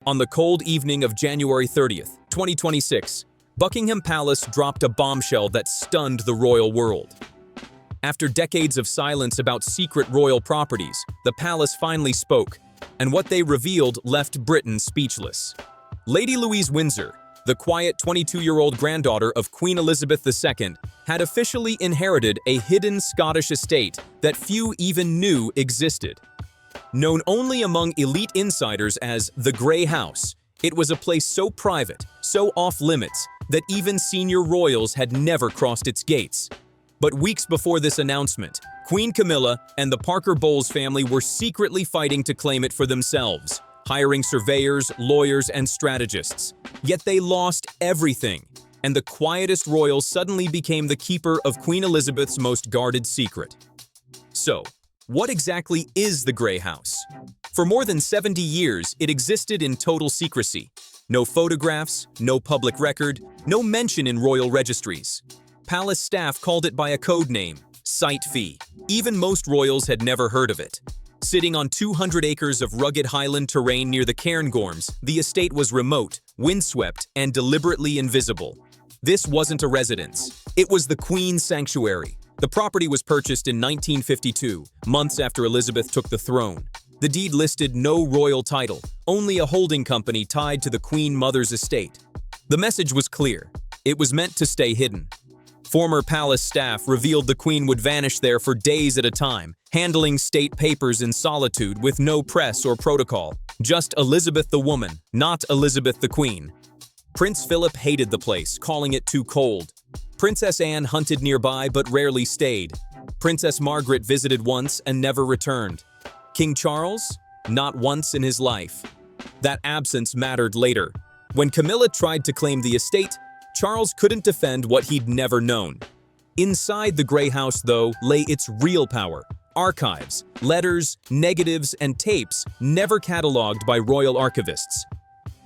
On the cold evening of January 30th, 2026, Buckingham Palace dropped a bombshell that stunned the royal world. After decades of silence about secret royal properties, the palace finally spoke, and what they revealed left Britain speechless. Lady Louise Windsor, the quiet 22-year-old granddaughter of Queen Elizabeth II, had officially inherited a hidden Scottish estate that few even knew existed. Known only among elite insiders as the Grey House, it was a place so private, so off-limits, that even senior royals had never crossed its gates. But weeks before this announcement, Queen Camilla and the Parker Bowles family were secretly fighting to claim it for themselves, hiring surveyors, lawyers, and strategists. Yet they lost everything, and the quietest royal suddenly became the keeper of Queen Elizabeth's most guarded secret. So, what exactly is the Grey House? For more than 70 years, it existed in total secrecy. No photographs, no public record, no mention in royal registries. Palace staff called it by a code name, Site Fee. Even most royals had never heard of it. Sitting on 200 acres of rugged highland terrain near the Cairngorms, the estate was remote, windswept, and deliberately invisible. This wasn't a residence. It was the Queen's sanctuary. The property was purchased in 1952, months after Elizabeth took the throne. The deed listed no royal title, only a holding company tied to the Queen Mother's estate. The message was clear. It was meant to stay hidden. Former palace staff revealed the Queen would vanish there for days at a time, handling state papers in solitude with no press or protocol. Just Elizabeth the woman, not Elizabeth the Queen. Prince Philip hated the place, calling it too cold. Princess Anne hunted nearby but rarely stayed. Princess Margaret visited once and never returned. King Charles? Not once in his life. That absence mattered later. When Camilla tried to claim the estate, Charles couldn't defend what he'd never known. Inside the Grey House, though, lay its real power. Archives, letters, negatives, and tapes never catalogued by royal archivists.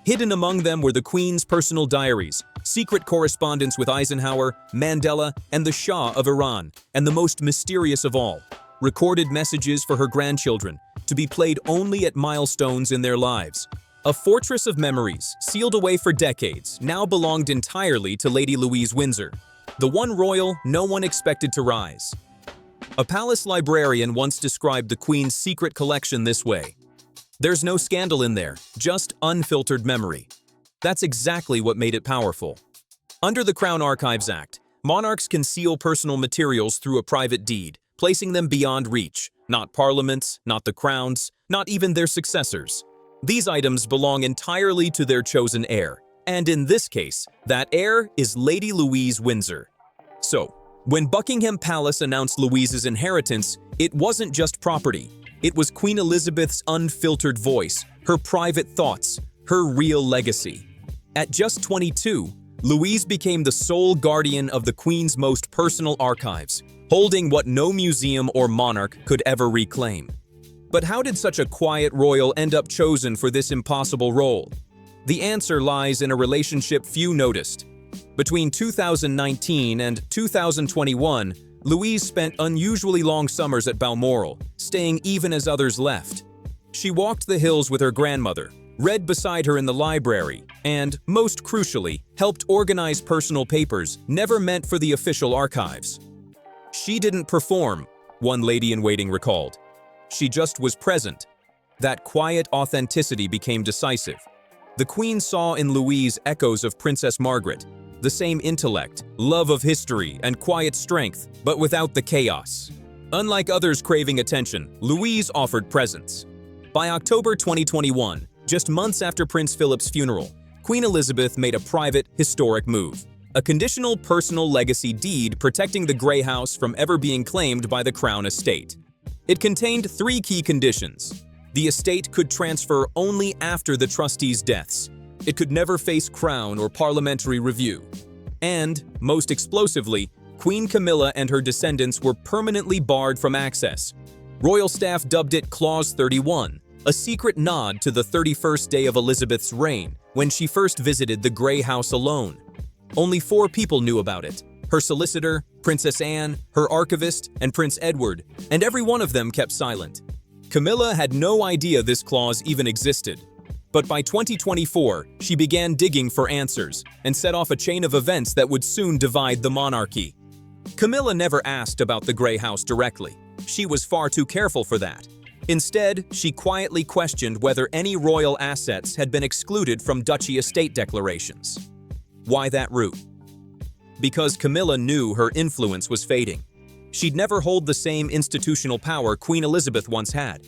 Hidden among them were the Queen's personal diaries, secret correspondence with Eisenhower, Mandela, and the Shah of Iran, and the most mysterious of all, recorded messages for her grandchildren, to be played only at milestones in their lives. A fortress of memories, sealed away for decades, now belonged entirely to Lady Louise Windsor, the one royal no one expected to rise. A palace librarian once described the Queen's secret collection this way: "There's no scandal in there, just unfiltered memory." That's exactly what made it powerful. Under the Crown Archives Act, monarchs can seal personal materials through a private deed, placing them beyond reach. Not parliaments, not the crowns, not even their successors. These items belong entirely to their chosen heir, and in this case, that heir is Lady Louise Windsor. So, when Buckingham Palace announced Louise's inheritance, it wasn't just property. It was Queen Elizabeth's unfiltered voice, her private thoughts, her real legacy. At just 22, Louise became the sole guardian of the Queen's most personal archives, holding what no museum or monarch could ever reclaim. But how did such a quiet royal end up chosen for this impossible role? The answer lies in a relationship few noticed. Between 2019 and 2021, Louise spent unusually long summers at Balmoral, staying even as others left. She walked the hills with her grandmother, read beside her in the library, and, most crucially, helped organize personal papers never meant for the official archives. She didn't perform, one lady-in-waiting recalled. She just was present. That quiet authenticity became decisive. The Queen saw in Louise echoes of Princess Margaret, the same intellect, love of history, and quiet strength, but without the chaos. Unlike others craving attention, Louise offered presence. By October 2021, just months after Prince Philip's funeral, Queen Elizabeth made a private, historic move. A conditional personal legacy deed protecting the Grey House from ever being claimed by the Crown estate. It contained 3 key conditions. The estate could transfer only after the trustees' deaths. It could never face Crown or parliamentary review. And, most explosively, Queen Camilla and her descendants were permanently barred from access. Royal staff dubbed it Clause 31, a secret nod to the 31st day of Elizabeth's reign, when she first visited the Grey House alone. Only 4 people knew about it: her solicitor, Princess Anne, her archivist, and Prince Edward, and every one of them kept silent. Camilla had no idea this clause even existed. But by 2024, she began digging for answers and set off a chain of events that would soon divide the monarchy. Camilla never asked about the Grey House directly. She was far too careful for that. Instead, she quietly questioned whether any royal assets had been excluded from duchy estate declarations. Why that route? Because Camilla knew her influence was fading. She'd never hold the same institutional power Queen Elizabeth once had.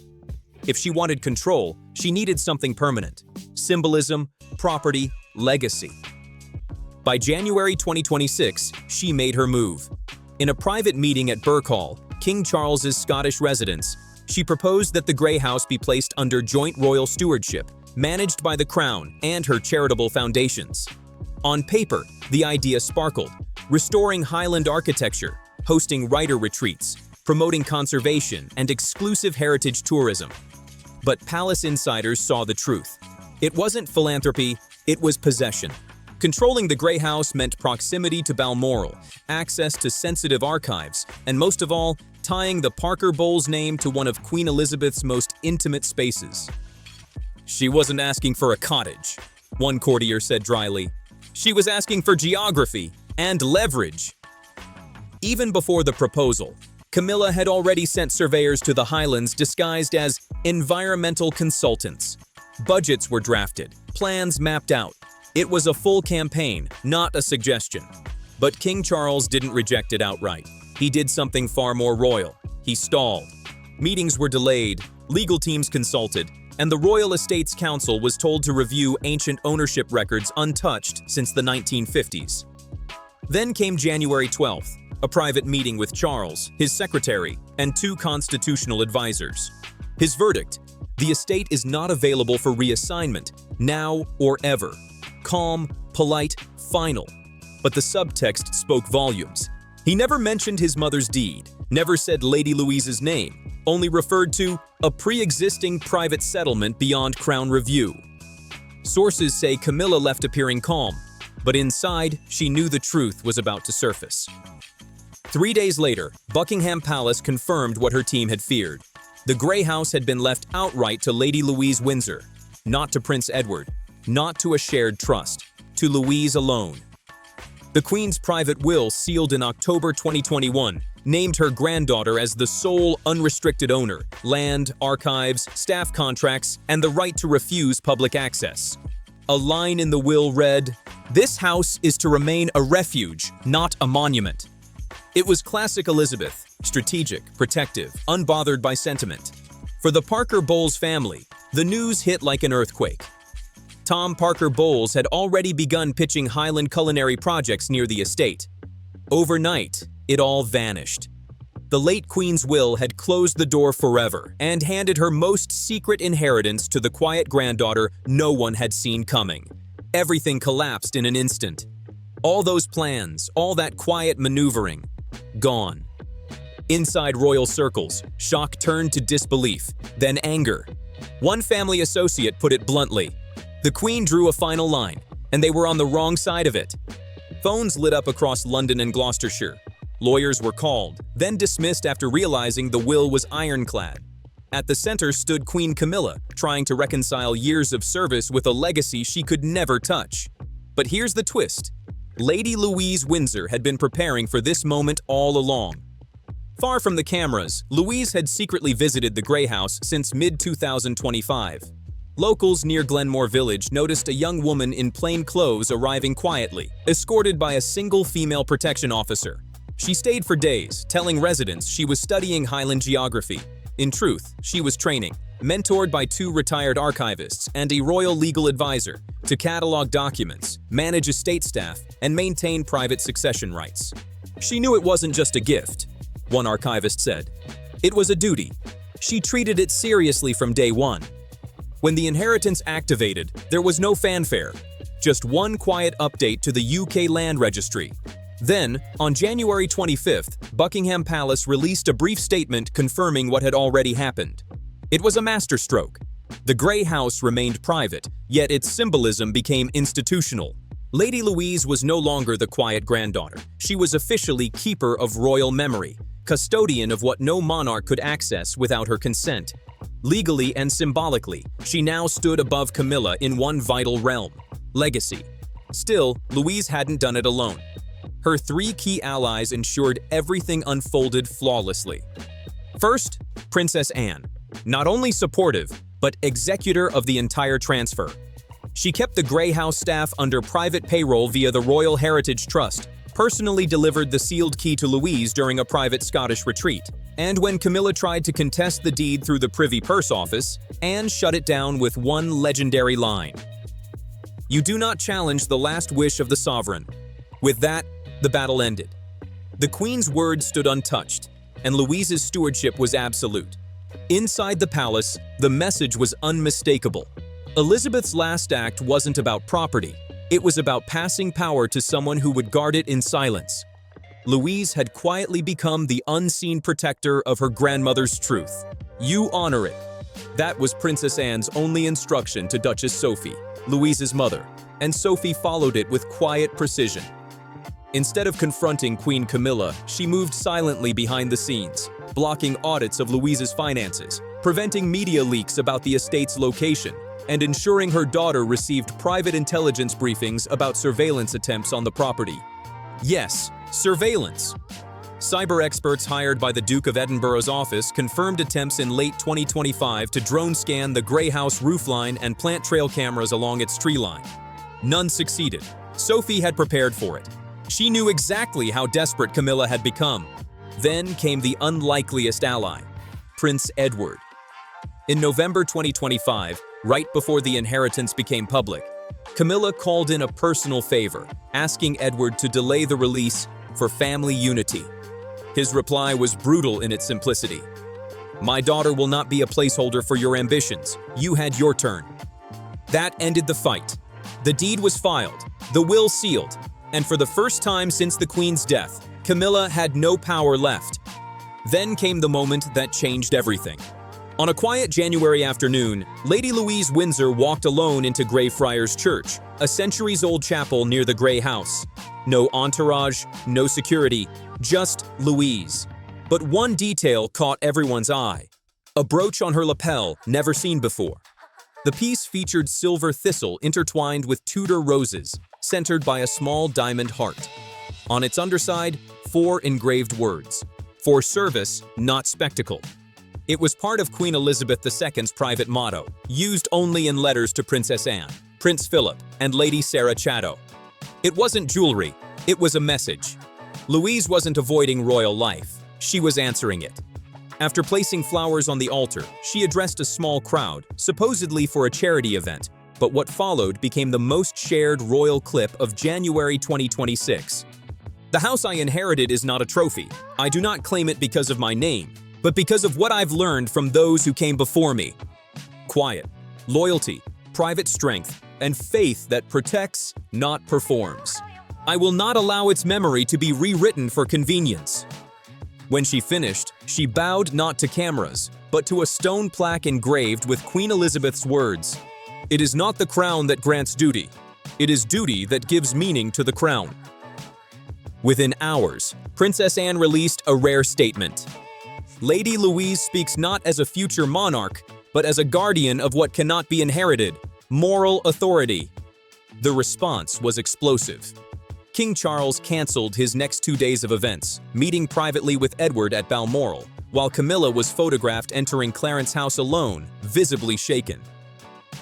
If she wanted control, she needed something permanent: symbolism, property, legacy. By January 2026, she made her move. In a private meeting at Burke Hall, King Charles's Scottish residence, she proposed that the Grey House be placed under joint royal stewardship, managed by the Crown and her charitable foundations. On paper, the idea sparkled: restoring Highland architecture, hosting writer retreats, promoting conservation and exclusive heritage tourism. But palace insiders saw the truth. It wasn't philanthropy, it was possession. Controlling the Grey House meant proximity to Balmoral, access to sensitive archives, and most of all, tying the Parker Bowles name to one of Queen Elizabeth's most intimate spaces. She wasn't asking for a cottage, one courtier said dryly. She was asking for geography and leverage. Even before the proposal, Camilla had already sent surveyors to the Highlands disguised as environmental consultants. Budgets were drafted, plans mapped out. It was a full campaign, not a suggestion. But King Charles didn't reject it outright. He did something far more royal. He stalled. Meetings were delayed, legal teams consulted, and the Royal Estates Council was told to review ancient ownership records untouched since the 1950s. Then came January 12th, a private meeting with Charles, his secretary, and 2 constitutional advisors. His verdict: the estate is not available for reassignment, now or ever. Calm, polite, final. But the subtext spoke volumes. He never mentioned his mother's deed, never said Lady Louise's name, only referred to a pre-existing private settlement beyond Crown review. Sources say Camilla left appearing calm, but inside, she knew the truth was about to surface. 3 days later, Buckingham Palace confirmed what her team had feared. The Grey House had been left outright to Lady Louise Windsor, not to Prince Edward, not to a shared trust, to Louise alone. The Queen's private will, sealed in October 2021, named her granddaughter as the sole unrestricted owner: land, archives, staff contracts, and the right to refuse public access. A line in the will read, "This house is to remain a refuge, not a monument." It was classic Elizabeth: strategic, protective, unbothered by sentiment. For the Parker Bowles family, the news hit like an earthquake. Tom Parker Bowles had already begun pitching Highland culinary projects near the estate. Overnight, it all vanished. The late Queen's will had closed the door forever and handed her most secret inheritance to the quiet granddaughter no one had seen coming. Everything collapsed in an instant. All those plans, all that quiet maneuvering, gone. Inside royal circles, shock turned to disbelief, then anger. One family associate put it bluntly: the Queen drew a final line, and they were on the wrong side of it. Phones lit up across London and Gloucestershire. Lawyers were called, then dismissed after realizing the will was ironclad. At the center stood Queen Camilla, trying to reconcile years of service with a legacy she could never touch. But here's the twist: Lady Louise Windsor had been preparing for this moment all along. Far from the cameras, Louise had secretly visited the Grey House since mid-2025. Locals near Glenmore Village noticed a young woman in plain clothes arriving quietly, escorted by a single female protection officer. She stayed for days, telling residents she was studying Highland geography. In truth, she was training, mentored by 2 retired archivists and a royal legal advisor, to catalog documents, manage estate staff, and maintain private succession rights. She knew it wasn't just a gift, one archivist said. It was a duty. She treated it seriously from day one. When the inheritance activated, there was no fanfare, just one quiet update to the UK Land Registry. Then, on January 25th, Buckingham Palace released a brief statement confirming what had already happened. It was a masterstroke. The Grey House remained private, yet its symbolism became institutional. Lady Louise was no longer the quiet granddaughter. She was officially keeper of royal memory, custodian of what no monarch could access without her consent. Legally and symbolically, she now stood above Camilla in one vital realm: legacy. Still, Louise hadn't done it alone. Her three key allies ensured everything unfolded flawlessly. First, Princess Anne. Not only supportive, but executor of the entire transfer. She kept the Grey House staff under private payroll via the Royal Heritage Trust, personally delivered the sealed key to Louise during a private Scottish retreat, and when Camilla tried to contest the deed through the Privy Purse office, Anne shut it down with one legendary line: "You do not challenge the last wish of the sovereign." With that, the battle ended. The Queen's word stood untouched, and Louise's stewardship was absolute. Inside the palace, the message was unmistakable. Elizabeth's last act wasn't about property. It was about passing power to someone who would guard it in silence. Louise had quietly become the unseen protector of her grandmother's truth. You honor it. That was Princess Anne's only instruction to Duchess Sophie, Louise's mother, and Sophie followed it with quiet precision. Instead of confronting Queen Camilla, she moved silently behind the scenes, blocking audits of Louise's finances, preventing media leaks about the estate's location, and ensuring her daughter received private intelligence briefings about surveillance attempts on the property. Yes, surveillance. Cyber experts hired by the Duke of Edinburgh's office confirmed attempts in late 2025 to drone scan the Grey House roofline and plant trail cameras along its tree line. None succeeded. Sophie had prepared for it. She knew exactly how desperate Camilla had become. Then came the unlikeliest ally, Prince Edward. In November 2025, right before the inheritance became public, Camilla called in a personal favor, asking Edward to delay the release for family unity. His reply was brutal in its simplicity. "My daughter will not be a placeholder for your ambitions. You had your turn." That ended the fight. The deed was filed, the will sealed, and for the first time since the Queen's death, Camilla had no power left. Then came the moment that changed everything. On a quiet January afternoon, Lady Louise Windsor walked alone into Greyfriars Church, a centuries-old chapel near the Grey House. No entourage, no security, just Louise. But one detail caught everyone's eye: a brooch on her lapel never seen before. The piece featured silver thistle intertwined with Tudor roses, centered by a small diamond heart. On its underside, 4 engraved words: "For service, not spectacle." It was part of Queen Elizabeth II's private motto, used only in letters to Princess Anne, Prince Philip, and Lady Sarah Chatto. It wasn't jewelry, it was a message. Louise wasn't avoiding royal life, she was answering it. After placing flowers on the altar, she addressed a small crowd, supposedly for a charity event, but what followed became the most shared royal clip of January 2026. "The house I inherited is not a trophy. I do not claim it because of my name, but because of what I've learned from those who came before me. Quiet, loyalty, private strength, and faith that protects, not performs. I will not allow its memory to be rewritten for convenience." When she finished, she bowed not to cameras, but to a stone plaque engraved with Queen Elizabeth's words: "It is not the crown that grants duty. It is duty that gives meaning to the crown." Within hours, Princess Anne released a rare statement. "Lady Louise speaks not as a future monarch, but as a guardian of what cannot be inherited, moral authority." The response was explosive. King Charles canceled his next 2 days of events, meeting privately with Edward at Balmoral, while Camilla was photographed entering Clarence House alone, visibly shaken.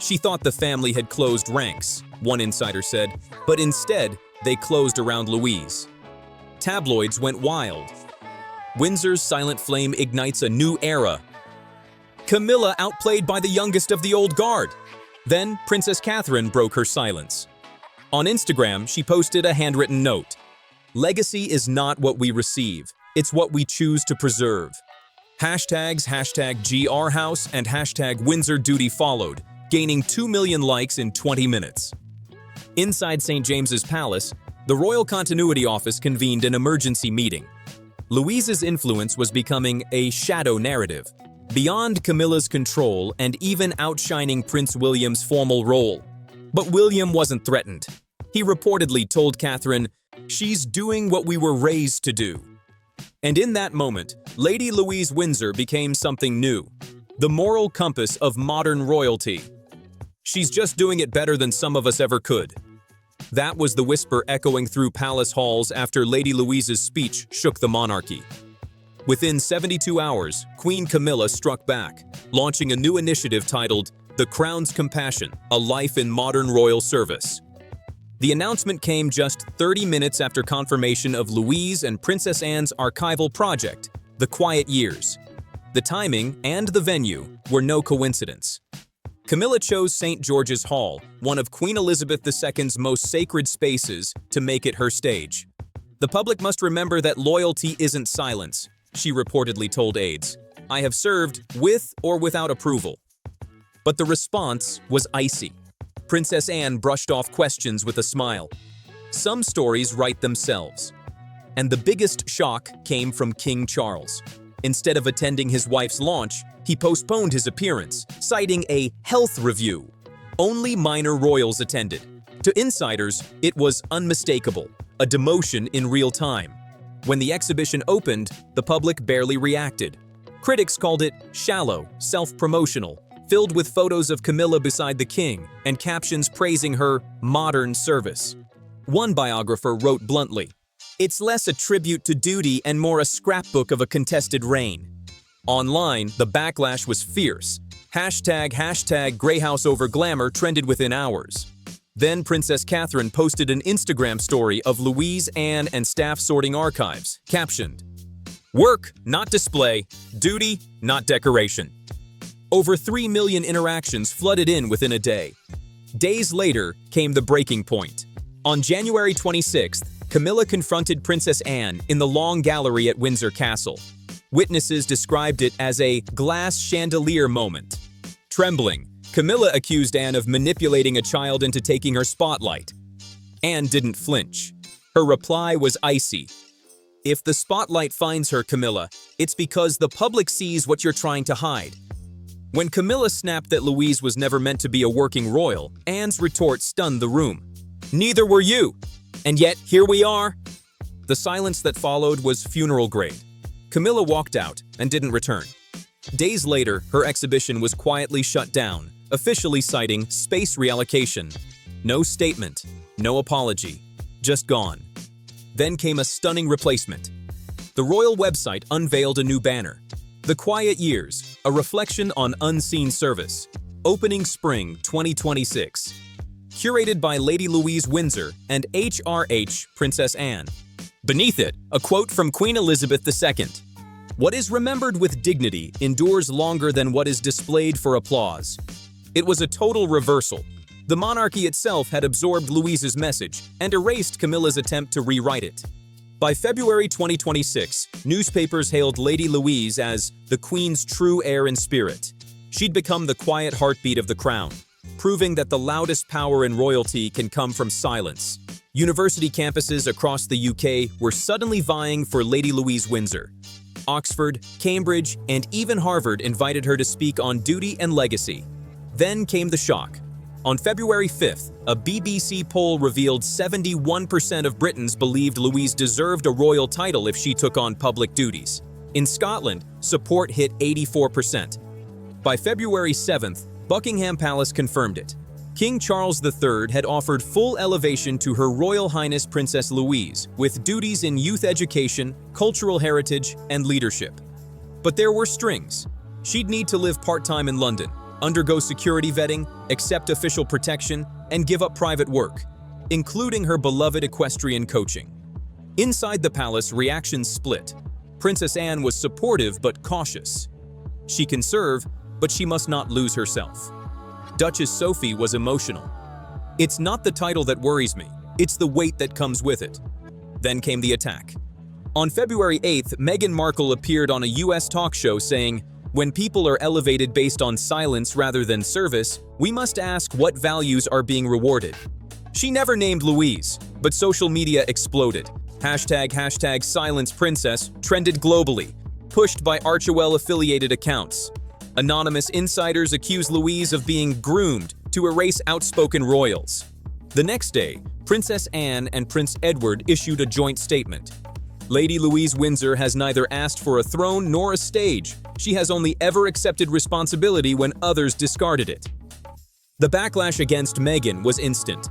She thought the family had closed ranks, one insider said, but instead, they closed around Louise. Tabloids went wild. Windsor's silent flame ignites a new era. Camilla outplayed by the youngest of the old guard. Then Princess Catherine broke her silence. On Instagram, she posted a handwritten note. "Legacy is not what we receive, it's what we choose to preserve." Hashtags #GRHouse and #WindsorDuty followed, gaining 2 million likes in 20 minutes. Inside St. James's Palace, the Royal Continuity Office convened an emergency meeting. Louise's influence was becoming a shadow narrative, beyond Camilla's control and even outshining Prince William's formal role. But William wasn't threatened. He reportedly told Catherine, "She's doing what we were raised to do." And in that moment, Lady Louise Windsor became something new, the moral compass of modern royalty. She's just doing it better than some of us ever could. That was the whisper echoing through palace halls after Lady Louise's speech shook the monarchy. Within 72 hours, Queen Camilla struck back, launching a new initiative titled The Crown's Compassion, A Life in Modern Royal Service. The announcement came just 30 minutes after confirmation of Louise and Princess Anne's archival project, The Quiet Years. The timing and the venue were no coincidence. Camilla chose St. George's Hall, one of Queen Elizabeth II's most sacred spaces, to make it her stage. "The public must remember that loyalty isn't silence," she reportedly told aides. "I have served with or without approval." But the response was icy. Princess Anne brushed off questions with a smile. Some stories write themselves. And the biggest shock came from King Charles. Instead of attending his wife's launch, he postponed his appearance, citing a health review. Only minor royals attended. To insiders, it was unmistakable, a demotion in real time. When the exhibition opened, the public barely reacted. Critics called it shallow, self-promotional, filled with photos of Camilla beside the king and captions praising her modern service. One biographer wrote bluntly, "It's less a tribute to duty and more a scrapbook of a contested reign." Online, the backlash was fierce. Hashtag Grey House over glamour trended within hours. Then Princess Catherine posted an Instagram story of Louise, Anne, and staff sorting archives, captioned, "Work, not display. Duty, not decoration." Over 3 million interactions flooded in within a day. Days later came the breaking point. On January 26th, Camilla confronted Princess Anne in the Long Gallery at Windsor Castle. Witnesses described it as a glass chandelier moment. Trembling, Camilla accused Anne of manipulating a child into taking her spotlight. Anne didn't flinch. Her reply was icy. "If the spotlight finds her, Camilla, it's because the public sees what you're trying to hide." When Camilla snapped that Louise was never meant to be a working royal, Anne's retort stunned the room. "Neither were you. And yet, here we are." The silence that followed was funeral grade. Camilla walked out and didn't return. Days later, her exhibition was quietly shut down, officially citing space reallocation. No statement, no apology, just gone. Then came a stunning replacement. The royal website unveiled a new banner. The Quiet Years, a reflection on unseen service. Opening spring 2026. Curated by Lady Louise Windsor and HRH Princess Anne. Beneath it, a quote from Queen Elizabeth II. "What is remembered with dignity endures longer than what is displayed for applause." It was a total reversal. The monarchy itself had absorbed Louise's message and erased Camilla's attempt to rewrite it. By February 2026, newspapers hailed Lady Louise as the Queen's true heir in spirit. She'd become the quiet heartbeat of the crown, proving that the loudest power in royalty can come from silence. University campuses across the UK were suddenly vying for Lady Louise Windsor. Oxford, Cambridge, and even Harvard invited her to speak on duty and legacy. Then came the shock. On February 5th, a BBC poll revealed 71% of Britons believed Louise deserved a royal title if she took on public duties. In Scotland, support hit 84%. By February 7th, Buckingham Palace confirmed it. King Charles III had offered full elevation to Her Royal Highness Princess Louise, with duties in youth education, cultural heritage, and leadership. But there were strings. She'd need to live part-time in London, undergo security vetting, accept official protection, and give up private work, including her beloved equestrian coaching. Inside the palace, reactions split. Princess Anne was supportive but cautious. She can serve, but she must not lose herself. Duchess Sophie was emotional. "It's not the title that worries me, it's the weight that comes with it." Then came the attack. On February 8th, Meghan Markle appeared on a US talk show saying, "When people are elevated based on silence rather than service, we must ask what values are being rewarded." She never named Louise, but social media exploded. Hashtag Silence Princess trended globally, pushed by Archewell-affiliated accounts. Anonymous insiders accuse Louise of being groomed to erase outspoken royals. The next day, Princess Anne and Prince Edward issued a joint statement. Lady Louise Windsor has neither asked for a throne nor a stage. She has only ever accepted responsibility when others discarded it. The backlash against Meghan was instant.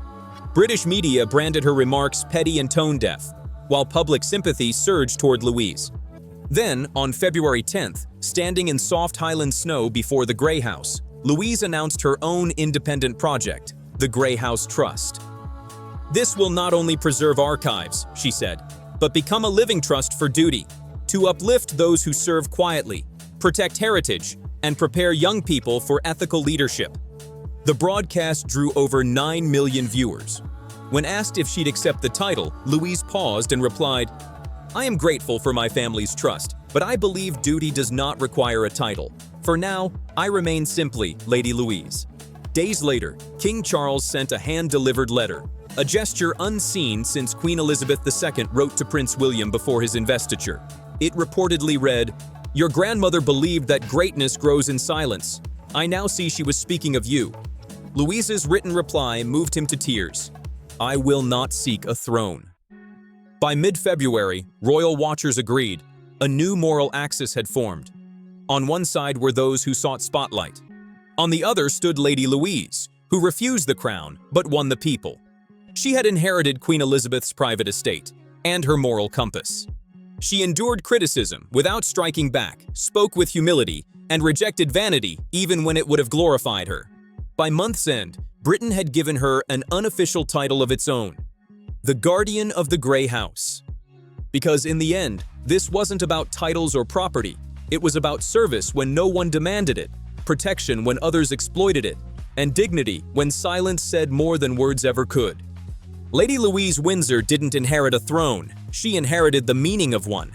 British media branded her remarks petty and tone-deaf, while public sympathy surged toward Louise. Then, on February 10th, standing in soft Highland snow before the Grey House, Louise announced her own independent project, the Grey House Trust. "This will not only preserve archives," she said, "but become a living trust for duty, to uplift those who serve quietly, protect heritage, and prepare young people for ethical leadership." The broadcast drew over 9 million viewers. When asked if she'd accept the title, Louise paused and replied, "I am grateful for my family's trust, but I believe duty does not require a title. For now, I remain simply Lady Louise." Days later, King Charles sent a hand-delivered letter, a gesture unseen since Queen Elizabeth II wrote to Prince William before his investiture. It reportedly read, "Your grandmother believed that greatness grows in silence. I now see she was speaking of you." Louise's written reply moved him to tears. "I will not seek a throne." By mid-February, royal watchers agreed. A new moral axis had formed. On one side were those who sought spotlight. On the other stood Lady Louise, who refused the crown but won the people. She had inherited Queen Elizabeth's private estate and her moral compass. She endured criticism without striking back, spoke with humility, and rejected vanity even when it would have glorified her. By month's end, Britain had given her an unofficial title of its own, the Guardian of the Grey House. Because in the end, this wasn't about titles or property. It was about service when no one demanded it, protection when others exploited it, and dignity when silence said more than words ever could. Lady Louise Windsor didn't inherit a throne. She inherited the meaning of one.